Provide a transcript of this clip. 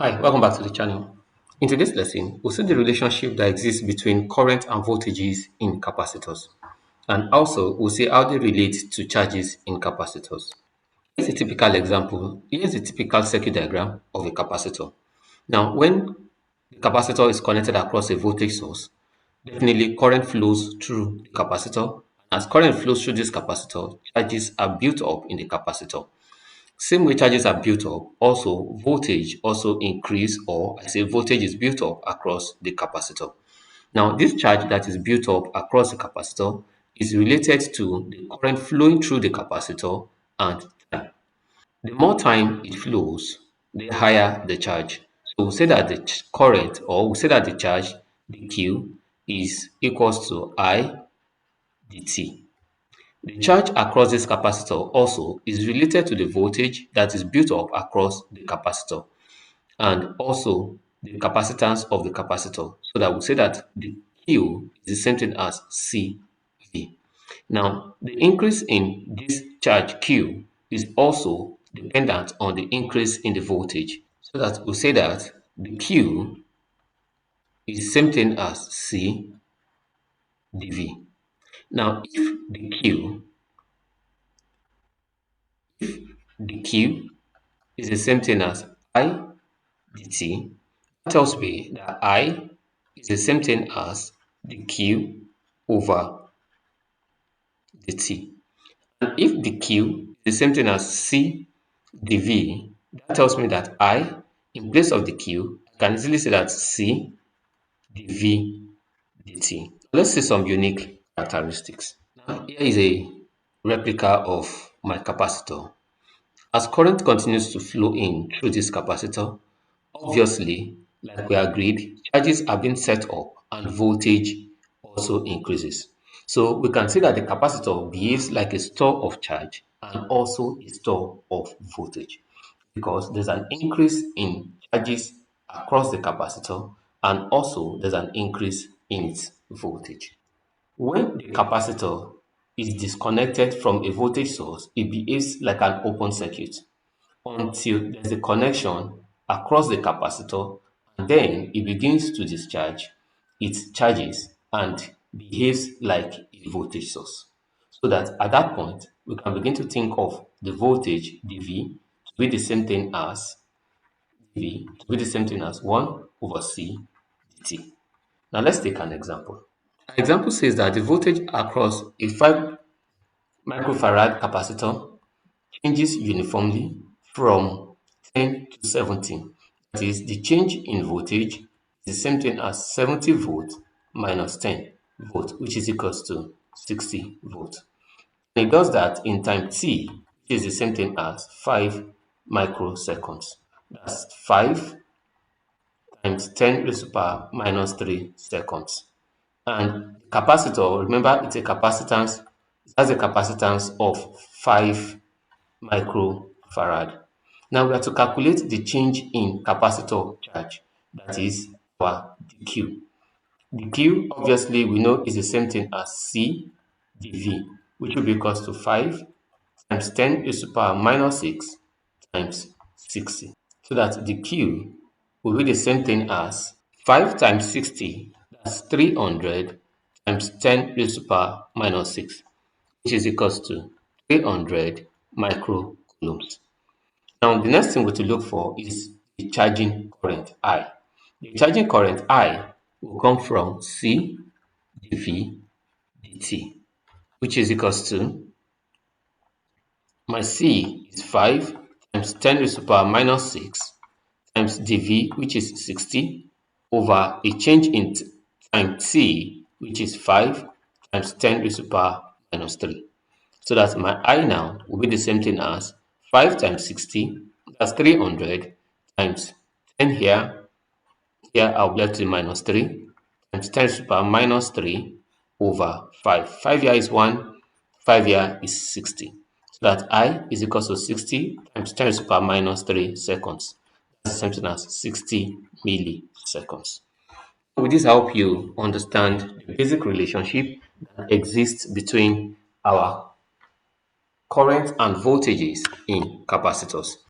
Hi, welcome back to the channel. In today's lesson, we'll see the relationship that exists between current and voltages in capacitors. And also, we'll see how they relate to charges in capacitors. Here's a typical example. Here's a typical circuit diagram of a capacitor. Now, when the capacitor is connected across a voltage source, definitely current flows through the capacitor. As current flows through this capacitor, charges are built up in the capacitor. Same way charges are built up, also voltage also increase, or I say voltage is built up across the capacitor. Now this charge that is built up across the capacitor is related to the current flowing through the capacitor and time. The more time it flows, the higher the charge. So we say that the current, or we say that the charge, the Q, is equals to I dt. The charge across this capacitor also is related to the voltage that is built up across the capacitor and also the capacitance of the capacitor. So that we say that the Q is the same thing as CV. Now, the increase in this charge Q is also dependent on the increase in the voltage. So that we say that the Q is the same thing as C dV. Now, if the Q is the same thing as I dt, that tells me that I is the same thing as the Q over dt. And if the Q is the same thing as C dV, that tells me that I, in place of the Q, I can easily say that C dV dt. Let's see some unique characteristics. Now, here is a replica of my capacitor. As current continues to flow in through this capacitor, obviously, like we agreed, charges have been set up and voltage also increases. So we can see that the capacitor behaves like a store of charge and also a store of voltage because there's an increase in charges across the capacitor and also there's an increase in its voltage. When the capacitor is disconnected from a voltage source, it behaves like an open circuit until there's a connection across the capacitor and then it begins to discharge its charges and behaves like a voltage source. So that at that point, we can begin to think of the voltage dV to be the same thing as dV to be the same thing as 1 over C dt. Now let's take an example. An example says that the voltage across a 5 microfarad capacitor changes uniformly from 10 to 70. That is, the change in voltage is the same thing as 70 volt minus 10 volt, which is equals to 60 volt. And it does that in time t, which is the same thing as 5 microseconds. That's 5 times 10 raised to the power minus 3 seconds. And capacitor, remember it's a capacitance, it has a capacitance of 5 microfarad. Now we have to calculate the change in capacitor charge, that is our dq. Dq obviously we know is the same thing as C dV, which will be equals to 5 times 10 raised to the power minus 6 times 60. So that the Q will be the same thing as 5 times 60, that's 300 times 10 raised to the power minus 6, which is equals to 300 microcoulombs. Now, the next thing we to look for is the charging current I. The charging current I will come from C dV dt, which is equals to my C is 5 times 10 raised to the power minus 6 times dV, which is 60, over a change in time t, which is 5 times 10 raised to the power minus 3. So that my I now will be the same thing as 5 times 60, that's 300, times 10 here I'll be left to minus 3, times 10 to the power minus 3 over 5. 5 here is 1, 5 here is 60. So that I is equal to 60 times 10 to the power minus 3 seconds. That's the same thing as 60 milliseconds. Will this help you understand the basic relationship that exists between our current and voltages in capacitors?